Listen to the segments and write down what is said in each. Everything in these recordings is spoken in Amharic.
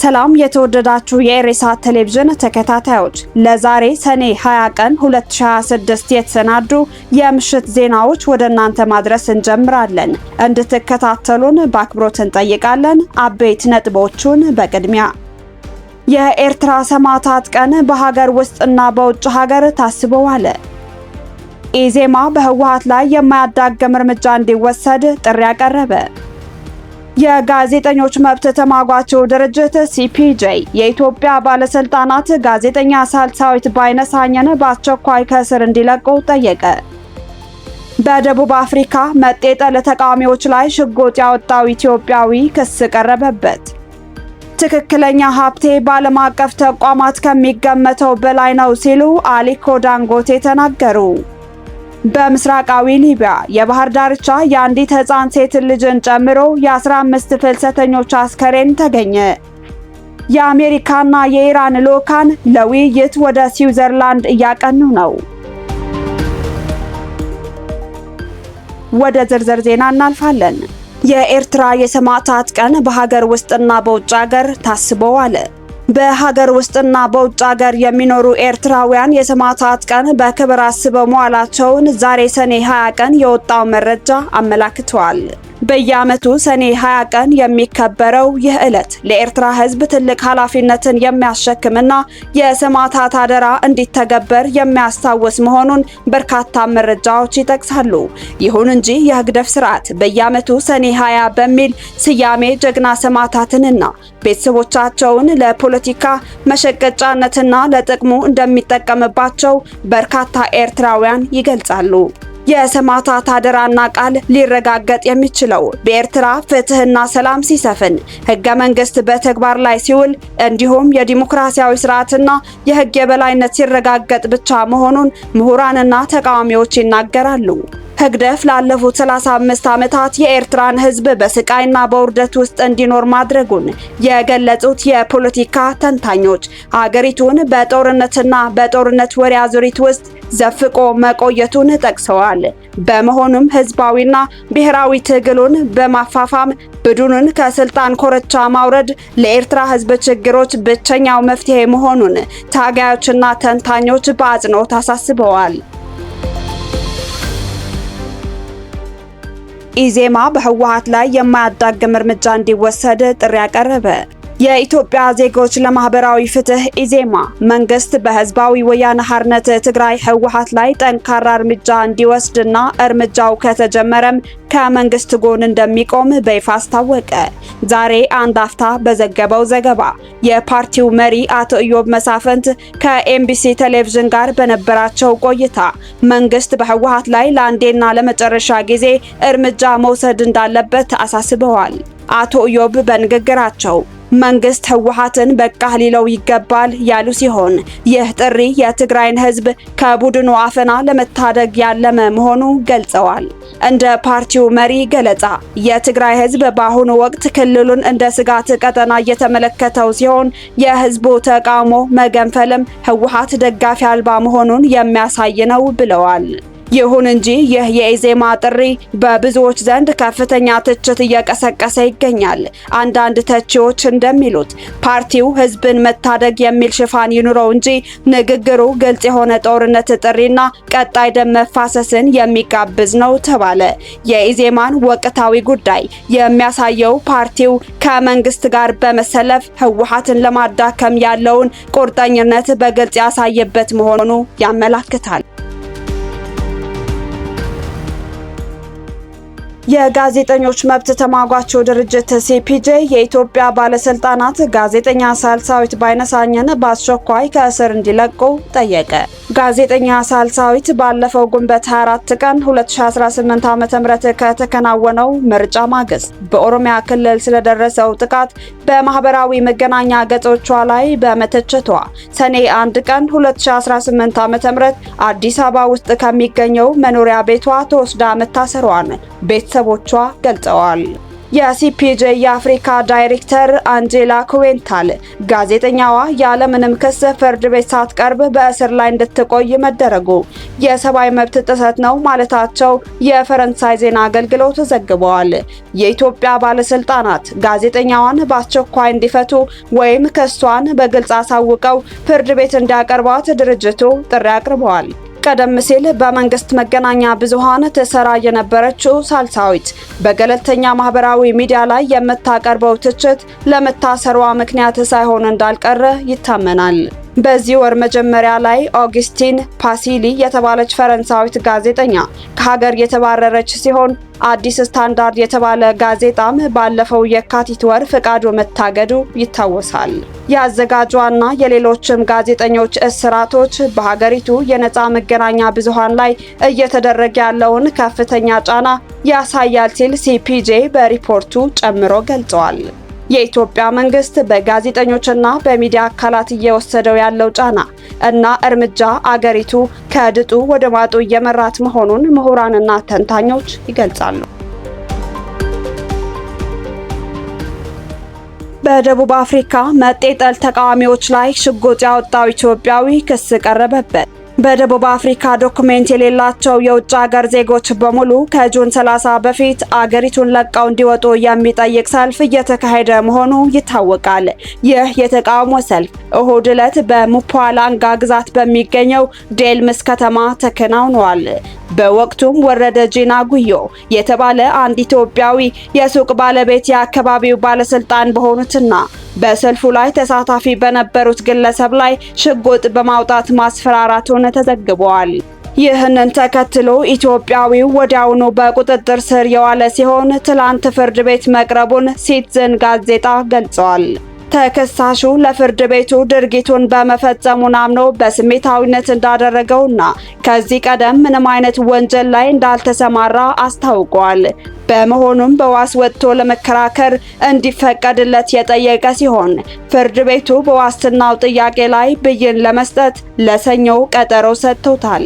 ሰላም የተወደዳችሁ የኢሬሳት ቴሌቪዥን ተከታታዮች፣ ለዛሬ ሰኔ 20 ቀን 2026 የተሰናዱ የምሽት ዜናዎች ወደ እናንተ ማድረስ እንጀምራለን። እንድትከታተሉን በአክብሮት እንጠይቃለን። አበይት ነጥቦቹን በቅድሚያ የኤርትራ ሰማዕታት ቀን በሀገር ውስጥና በውጭ ሀገር ታስቦ ዋለ። ኢዜማ በህወሓት ላይ የማያዳግም እርምጃ እንዲወሰድ ጥሪ አቀረበ። የጋዜጠኞች መብት ተሟጋቹ ድርጅት ሲፒጄ የኢትዮጵያ ባለስልጣናት ጋዜጠኛ ሳልሳዊት ባይነሳኝን በአስቸኳይ ከእስር እንዲለቁ ጠየቀ። በደቡብ አፍሪካ መጤጠል ተቃዋሚዎች ላይ ሽጉጥ ያወጣው ኢትዮጵያዊ ክስ ቀረበበት። ትክክለኛ ሀብቴ በዓለም አቀፍ ተቋማት ከሚገመተው በላይ ነው ሲሉ አሊኮ ዳንጎቴ ተናገሩ። በምስራቃዊ ሊቢያ የባህር ዳርቻ የአንዲት ህፃን ሴት ልጅን ጨምሮ የ15 ፍልሰተኞች አስከሬን ተገኘ። የአሜሪካና የኢራን ልዑካን ለውይይት ወደ ስዊዘርላንድ እያቀኑ ነው። ወደ ዝርዝር ዜና እናልፋለን። የኤርትራ የሰማዕታት ቀን በሀገር ውስጥና በውጭ ሀገር ታስቦ ዋለ። በሀገር ውስጥና በውጭ ሀገር የሚኖሩ ኤርትራውያን የሰማዕታት ቀን በክብር አስበው መዋላቸውን ዛሬ ሰኔ 20 ቀን የወጣው መረጃ አመላክቷል። በየዓመቱ ሰኔ 20 ቀን የሚከበረው ይህ ዕለት ለኤርትራ ሕዝብ ትልቅ ኃላፊነትን የሚያሸክምና የሰማዕታት አደራ እንዲተገበር የሚያስታውስ መሆኑን በርካታ መረጃዎች ይጠቅሳሉ። ይሁን እንጂ የህግደፍ ስርዓት በየዓመቱ ሰኔ 20 በሚል ስያሜ ጀግና ሰማዕታትንና ቤተሰቦቻቸውን ለፖለቲካ መሸቀጫነትና ለጥቅሙ እንደሚጠቀምባቸው በርካታ ኤርትራውያን ይገልጻሉ። የሰማዕታት አደራና ቃል ሊረጋገጥ የሚችለው በኤርትራ ፍትህና ሰላም ሲሰፍን፣ ህገ መንግስት በተግባር ላይ ሲውል፣ እንዲሁም የዲሞክራሲያዊ ስርዓትና የህግ የበላይነት ሲረጋገጥ ብቻ መሆኑን ምሁራንና ተቃዋሚዎች ይናገራሉ። ህግደፍ ላለፉት 35 ዓመታት የኤርትራን ህዝብ በስቃይና በውርደት ውስጥ እንዲኖር ማድረጉን የገለጹት የፖለቲካ ተንታኞች አገሪቱን በጦርነትና በጦርነት ወሬ አዙሪት ውስጥ ዘፍቆ መቆየቱን ጠቅሰዋል። በመሆኑም ህዝባዊና ብሔራዊ ትግሉን በማፋፋም ቡድኑን ከስልጣን ኮርቻ ማውረድ ለኤርትራ ህዝብ ችግሮች ብቸኛው መፍትሄ መሆኑን ታጋዮችና ተንታኞች በአጽንኦት አሳስበዋል። ኢዜማ በህወሓት ላይ የማያዳግም እርምጃ እንዲወሰድ ጥሪ አቀረበ። የኢትዮጵያ ዜጎች ለማህበራዊ ፍትህ ኢዜማ መንግስት በህዝባዊ ወያነ ሓርነት ትግራይ ህወሓት ላይ ጠንካራ እርምጃ እንዲወስድና እርምጃው ከተጀመረም ከመንግስት ጎን እንደሚቆም በይፋ አስታወቀ። ዛሬ አንድ አፍታ በዘገበው ዘገባ የፓርቲው መሪ አቶ ኢዮብ መሳፍንት ከኤምቢሲ ቴሌቪዥን ጋር በነበራቸው ቆይታ መንግስት በህወሓት ላይ ለአንዴና ለመጨረሻ ጊዜ እርምጃ መውሰድ እንዳለበት አሳስበዋል። አቶ ኢዮብ በንግግራቸው መንግስት ህወሓትን በቃ ሊለው ይገባል ያሉ ሲሆን ይህ ጥሪ የትግራይን ህዝብ ከቡድኑ አፈና ለመታደግ ያለመ መሆኑ ገልጸዋል። እንደ ፓርቲው መሪ ገለጻ የትግራይ ህዝብ በአሁኑ ወቅት ክልሉን እንደ ስጋት ቀጠና እየተመለከተው ሲሆን የህዝቡ ተቃውሞ መገንፈልም ህወሓት ደጋፊ አልባ መሆኑን የሚያሳይ ነው ብለዋል። ይሁን እንጂ ይህ የኢዜማ ጥሪ በብዙዎች ዘንድ ከፍተኛ ትችት እየቀሰቀሰ ይገኛል። አንዳንድ ተቺዎች እንደሚሉት ፓርቲው ህዝብን መታደግ የሚል ሽፋን ይኑረው እንጂ ንግግሩ ግልጽ የሆነ ጦርነት ጥሪና ቀጣይ ደም መፋሰስን የሚጋብዝ ነው ተባለ። የኢዜማን ወቅታዊ ጉዳይ የሚያሳየው ፓርቲው ከመንግስት ጋር በመሰለፍ ህወሓትን ለማዳከም ያለውን ቁርጠኝነት በግልጽ ያሳየበት መሆኑ ያመላክታል። የጋዜጠኞች መብት ተሟጋቹ ድርጅት ሲፒጄ የኢትዮጵያ ባለስልጣናት ጋዜጠኛ ሳልሳዊት ባይነሳኝን በአስቸኳይ ከእስር እንዲለቁ ጠየቀ። ጋዜጠኛ ሳልሳዊት ባለፈው ግንቦት 24 ቀን 2018 ዓ.ም ከተከናወነው ምርጫ ማግስት በኦሮሚያ ክልል ስለደረሰው ጥቃት በማህበራዊ መገናኛ ገጾቿ ላይ በመተቸቷ ሰኔ 1 ቀን 2018 ዓ.ም አዲስ አበባ ውስጥ ከሚገኘው መኖሪያ ቤቷ ተወስዳ መታሰሯን ቤተሰቦቿ ገልጸዋል። የሲፒጄ የአፍሪካ ዳይሬክተር አንጄላ ኩዌንታል ጋዜጠኛዋ ያለምንም ክስ ፍርድ ቤት ሳትቀርብ በእስር ላይ እንድትቆይ መደረጉ የሰብአዊ መብት ጥሰት ነው ማለታቸው የፈረንሳይ ዜና አገልግሎት ዘግበዋል። የኢትዮጵያ ባለስልጣናት ጋዜጠኛዋን በአስቸኳይ እንዲፈቱ ወይም ክሷን በግልጽ አሳውቀው ፍርድ ቤት እንዲያቀርቧት ድርጅቱ ጥሪ አቅርበዋል። ቀደም ሲል በመንግስት መገናኛ ብዙሃን ተሰራ የነበረችው ሳልሳዊት በገለልተኛ ማህበራዊ ሚዲያ ላይ የምታቀርበው ትችት ለመታሰሯ ምክንያት ሳይሆን እንዳልቀረ ይታመናል። በዚህ ወር መጀመሪያ ላይ ኦግስቲን ፓሲሊ የተባለች ፈረንሳዊት ጋዜጠኛ ከሀገር የተባረረች ሲሆን አዲስ ስታንዳርድ የተባለ ጋዜጣም ባለፈው የካቲት ወር ፍቃዱ መታገዱ ይታወሳል። የአዘጋጇና የሌሎችም ጋዜጠኞች እስራቶች በሀገሪቱ የነጻ መገናኛ ብዙሃን ላይ እየተደረገ ያለውን ከፍተኛ ጫና ያሳያል ሲል ሲፒጄ በሪፖርቱ ጨምሮ ገልጸዋል። የኢትዮጵያ መንግስት በጋዜጠኞችና በሚዲያ አካላት እየወሰደው ያለው ጫና እና እርምጃ አገሪቱ ከድጡ ወደ ማጡ እየመራት መሆኑን ምሁራንና ተንታኞች ይገልጻሉ። በደቡብ አፍሪካ መጤጠል ተቃዋሚዎች ላይ ሽጉጥ ያወጣው ኢትዮጵያዊ ክስ ቀረበበት። በደቡብ አፍሪካ ዶክሜንት የሌላቸው የውጭ ሀገር ዜጎች በሙሉ ከጁን 30 በፊት አገሪቱን ለቀው እንዲወጡ የሚጠይቅ ሰልፍ እየተካሄደ መሆኑ ይታወቃል። ይህ የተቃውሞ ሰልፍ እሁድ ዕለት በሙፓላንጋ ግዛት በሚገኘው ዴልምስ ከተማ ተከናውኗል። በወቅቱም ወረደ ጂና ጉዮ የተባለ አንድ ኢትዮጵያዊ የሱቅ ባለቤት የአካባቢው ባለስልጣን በሆኑትና በሰልፉ ላይ ተሳታፊ በነበሩት ግለሰብ ላይ ሽጉጥ በማውጣት ማስፈራራቱን ተዘግቧል። ይህንን ተከትሎ ኢትዮጵያዊው ወዲያውኑ በቁጥጥር ስር የዋለ ሲሆን ትላንት ፍርድ ቤት መቅረቡን ሲቲዝን ጋዜጣ ገልጿል። ተከሳሹ ለፍርድ ቤቱ ድርጊቱን በመፈጸሙን አምኖ በስሜታዊነት እንዳደረገውና ከዚህ ቀደም ምንም አይነት ወንጀል ላይ እንዳልተሰማራ አስታውቋል። በመሆኑም በዋስ ወጥቶ ለመከራከር እንዲፈቀድለት የጠየቀ ሲሆን ፍርድ ቤቱ በዋስትናው ጥያቄ ላይ ብይን ለመስጠት ለሰኞ ቀጠሮ ሰጥቶታል።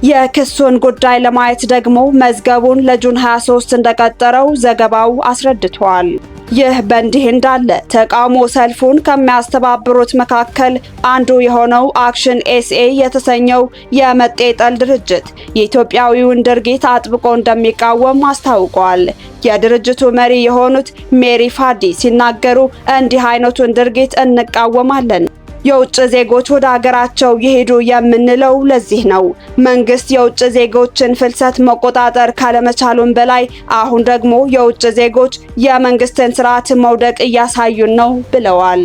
የክሱን ጉዳይ ለማየት ደግሞ መዝገቡን ለጁን 23 እንደቀጠረው ዘገባው አስረድቷል። ይህ በእንዲህ እንዳለ ተቃውሞ ሰልፉን ከሚያስተባብሩት መካከል አንዱ የሆነው አክሽን ኤስኤ የተሰኘው የመጤጠል ድርጅት የኢትዮጵያዊውን ድርጊት አጥብቆ እንደሚቃወም አስታውቋል። የድርጅቱ መሪ የሆኑት ሜሪ ፋዲ ሲናገሩ እንዲህ አይነቱን ድርጊት እንቃወማለን። የውጭ ዜጎች ወደ ሀገራቸው ይሄዱ የምንለው ለዚህ ነው። መንግስት የውጭ ዜጎችን ፍልሰት መቆጣጠር ካለመቻሉም በላይ አሁን ደግሞ የውጭ ዜጎች የመንግስትን ስርዓት መውደቅ እያሳዩን ነው ብለዋል።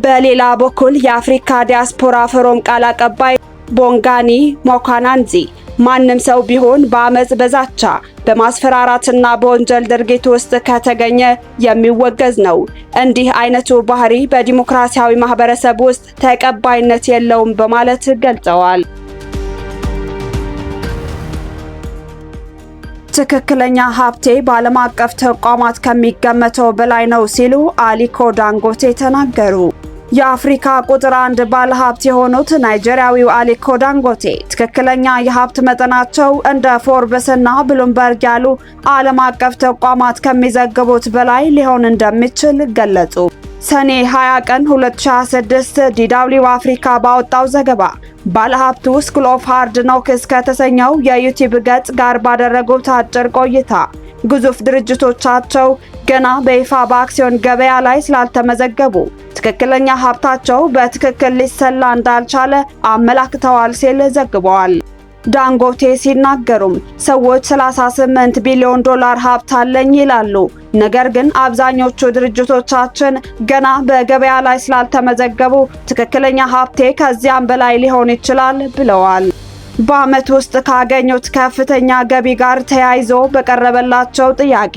በሌላ በኩል የአፍሪካ ዲያስፖራ ፎረም ቃል አቀባይ ቦንጋኒ ሞካናንዚ ማንም ሰው ቢሆን በአመጽ በዛቻ በማስፈራራትና በወንጀል ድርጊት ውስጥ ከተገኘ የሚወገዝ ነው። እንዲህ አይነቱ ባህሪ በዲሞክራሲያዊ ማህበረሰብ ውስጥ ተቀባይነት የለውም በማለት ገልጸዋል። ትክክለኛ ሀብቴ በዓለም አቀፍ ተቋማት ከሚገመተው በላይ ነው ሲሉ አሊኮ ዳንጎቴ ተናገሩ። የአፍሪካ ቁጥር 1 ባለሀብት የሆኑት ናይጄሪያዊው አሊኮ ዳንጎቴ ትክክለኛ የሀብት መጠናቸው እንደ ፎርብስ እና ብሉምበርግ ያሉ ዓለም አቀፍ ተቋማት ከሚዘግቡት በላይ ሊሆን እንደሚችል ገለጹ። ሰኔ 20 ቀን 2026 ዲዳብሊው አፍሪካ ባወጣው ዘገባ ባለሀብቱ ስኩል ኦፍ ሃርድ ኖክስ ከተሰኘው የዩቲዩብ ገጽ ጋር ባደረጉት አጭር ቆይታ ግዙፍ ድርጅቶቻቸው ገና በይፋ በአክሲዮን ገበያ ላይ ስላልተመዘገቡ ትክክለኛ ሀብታቸው በትክክል ሊሰላ እንዳልቻለ አመላክተዋል ሲል ዘግበዋል። ዳንጎቴ ሲናገሩም ሰዎች 38 ቢሊዮን ዶላር ሀብት አለኝ ይላሉ፣ ነገር ግን አብዛኞቹ ድርጅቶቻችን ገና በገበያ ላይ ስላልተመዘገቡ ትክክለኛ ሀብቴ ከዚያም በላይ ሊሆን ይችላል ብለዋል። በዓመት ውስጥ ካገኙት ከፍተኛ ገቢ ጋር ተያይዞ በቀረበላቸው ጥያቄ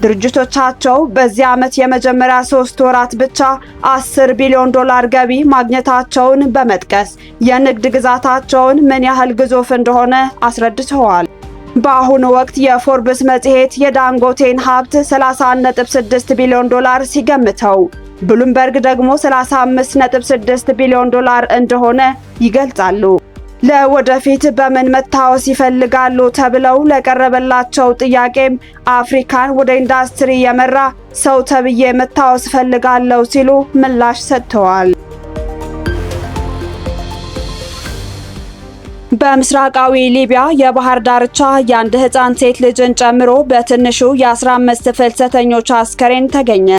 ድርጅቶቻቸው በዚህ ዓመት የመጀመሪያ 3 ወራት ብቻ 10 ቢሊዮን ዶላር ገቢ ማግኘታቸውን በመጥቀስ የንግድ ግዛታቸውን ምን ያህል ግዙፍ እንደሆነ አስረድተዋል። በአሁኑ ወቅት የፎርብስ መጽሔት የዳንጎቴን ሀብት 30.6 ቢሊዮን ዶላር ሲገምተው ብሉምበርግ ደግሞ 35.6 ቢሊዮን ዶላር እንደሆነ ይገልጻሉ። ለወደፊት በምን መታወስ ይፈልጋሉ ተብለው ለቀረበላቸው ጥያቄም አፍሪካን ወደ ኢንዱስትሪ የመራ ሰው ተብዬ መታወስ ፈልጋለሁ ሲሉ ምላሽ ሰጥተዋል። በምስራቃዊ ሊቢያ የባህር ዳርቻ የአንድ ሕፃን ሴት ልጅን ጨምሮ በትንሹ የ15 ፍልሰተኞች አስከሬን ተገኘ።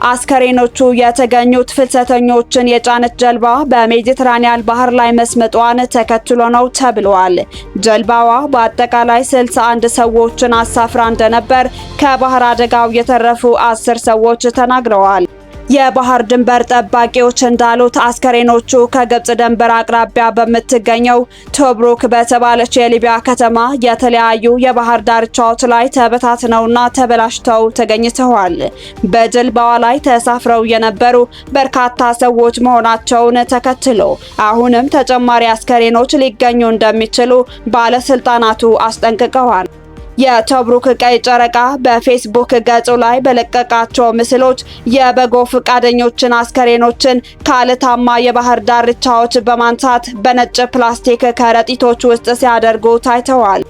አስከሬኖቹ የተገኙት ፍልሰተኞችን የጫነች ጀልባ በሜዲትራኒያን ባህር ላይ መስመጧን ተከትሎ ነው ተብሏል። ጀልባዋ በአጠቃላይ 61 ሰዎችን አሳፍራ እንደነበር ከባህር አደጋው የተረፉ 10 ሰዎች ተናግረዋል። የባህር ድንበር ጠባቂዎች እንዳሉት አስከሬኖቹ ከግብጽ ድንበር አቅራቢያ በምትገኘው ቶብሩክ በተባለች የሊቢያ ከተማ የተለያዩ የባህር ዳርቻዎች ላይ ተበታትነውና ተበላሽተው ተገኝተዋል። በጀልባዋ ላይ ተሳፍረው የነበሩ በርካታ ሰዎች መሆናቸውን ተከትሎ አሁንም ተጨማሪ አስከሬኖች ሊገኙ እንደሚችሉ ባለስልጣናቱ አስጠንቅቀዋል። የቶብሩክ ቀይ ጨረቃ በፌስቡክ ገጹ ላይ በለቀቃቸው ምስሎች የበጎ ፈቃደኞችን አስከሬኖችን ከአለታማ የባህር ዳርቻዎች በማንሳት በነጭ ፕላስቲክ ከረጢቶች ውስጥ ሲያደርጉ ታይተዋል።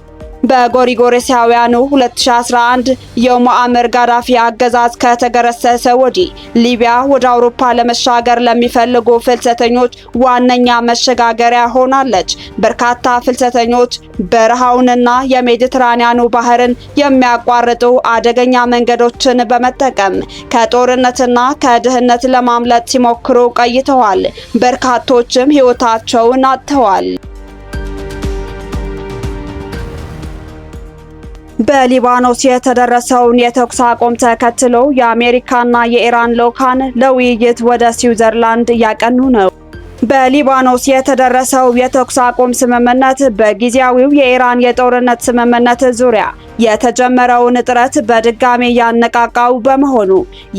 በጎሪጎሬሳውያኑ 2011 የሙአመር ጋዳፊ አገዛዝ ከተገረሰሰ ወዲህ ሊቢያ ወደ አውሮፓ ለመሻገር ለሚፈልጉ ፍልሰተኞች ዋነኛ መሸጋገሪያ ሆናለች። በርካታ ፍልሰተኞች በረሃውንና የሜዲትራኒያኑ ባህርን የሚያቋርጡ አደገኛ መንገዶችን በመጠቀም ከጦርነትና ከድህነት ለማምለጥ ሲሞክሩ ቆይተዋል። በርካቶችም ሕይወታቸውን አጥተዋል። በሊባኖስ የተደረሰውን የተኩስ አቁም ተከትሎ የአሜሪካና የኢራን ልዑካን ለውይይት ወደ ስዊዘርላንድ እያቀኑ ነው። በሊባኖስ የተደረሰው የተኩስ አቁም ስምምነት በጊዜያዊው የኢራን የጦርነት ስምምነት ዙሪያ የተጀመረውን ጥረት በድጋሚ ያነቃቃው በመሆኑ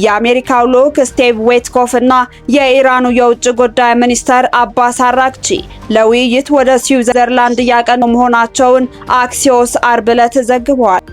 የአሜሪካው ልዑክ ስቲቭ ዊትኮፍ እና የኢራኑ የውጭ ጉዳይ ሚኒስተር አባስ አራግቺ ለውይይት ወደ ስዊዘርላንድ እያቀኑ መሆናቸውን አክሲዮስ አርብ ዕለት ዘግቧል።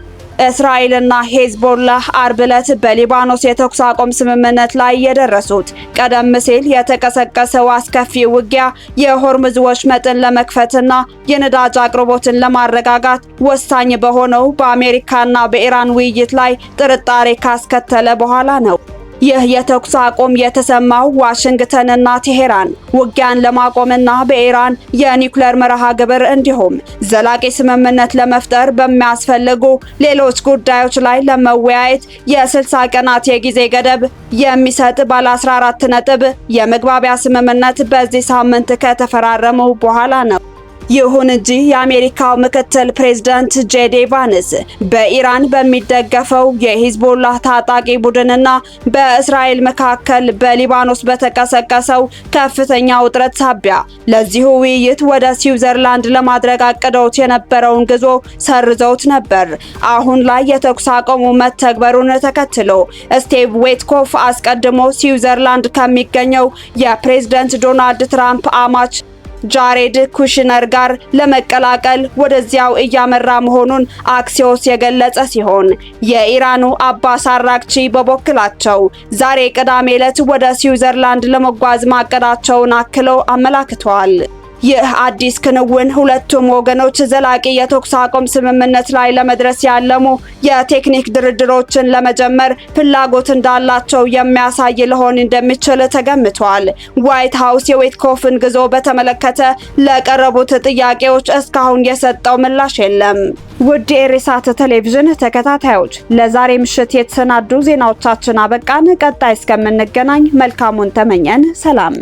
እስራኤልና ሄዝቦላህ አርብ ዕለት በሊባኖስ የተኩስ አቁም ስምምነት ላይ የደረሱት ቀደም ሲል የተቀሰቀሰው አስከፊ ውጊያ የሆርሙዝ ወሽመጥን ለመክፈትና የነዳጅ አቅርቦትን ለማረጋጋት ወሳኝ በሆነው በአሜሪካና በኢራን ውይይት ላይ ጥርጣሬ ካስከተለ በኋላ ነው። ይህ የተኩስ አቁም የተሰማው ዋሽንግተንና ቴሄራን ውጊያን ለማቆምና በኢራን የኒውክሌር መርሃ ግብር እንዲሁም ዘላቂ ስምምነት ለመፍጠር በሚያስፈልጉ ሌሎች ጉዳዮች ላይ ለመወያየት የ60 ቀናት የጊዜ ገደብ የሚሰጥ ባለ 14 ነጥብ የመግባቢያ ስምምነት በዚህ ሳምንት ከተፈራረሙ በኋላ ነው። ይሁን እንጂ የአሜሪካው ምክትል ፕሬዝዳንት ጄዲ ቫንስ በኢራን በሚደገፈው የሂዝቦላህ ታጣቂ ቡድንና በእስራኤል መካከል በሊባኖስ በተቀሰቀሰው ከፍተኛ ውጥረት ሳቢያ ለዚሁ ውይይት ወደ ስዊዘርላንድ ለማድረግ አቅደውት የነበረውን ጉዞ ሰርዘውት ነበር። አሁን ላይ የተኩስ አቁሙ መተግበሩን ተከትሎ ስቲቭ ዊትኮፍ አስቀድሞ ስዊዘርላንድ ከሚገኘው የፕሬዝዳንት ዶናልድ ትራምፕ አማች ጃሬድ ኩሽነር ጋር ለመቀላቀል ወደዚያው እያመራ መሆኑን አክሲዮስ የገለጸ ሲሆን የኢራኑ አባስ አራግቺ በበኩላቸው ዛሬ ቅዳሜ ዕለት ወደ ስዊዘርላንድ ለመጓዝ ማቀዳቸውን አክለው አመላክተዋል። ይህ አዲስ ክንውን ሁለቱም ወገኖች ዘላቂ የተኩስ አቁም ስምምነት ላይ ለመድረስ ያለሙ የቴክኒክ ድርድሮችን ለመጀመር ፍላጎት እንዳላቸው የሚያሳይ ሊሆን እንደሚችል ተገምቷል። ዋይት ሃውስ የዊትኮፍን ጉዞ በተመለከተ ለቀረቡት ጥያቄዎች እስካሁን የሰጠው ምላሽ የለም። ውድ የኢሳት ቴሌቪዥን ተከታታዮች ለዛሬ ምሽት የተሰናዱ ዜናዎቻችን አበቃን። ቀጣይ እስከምንገናኝ መልካሙን ተመኘን። ሰላም።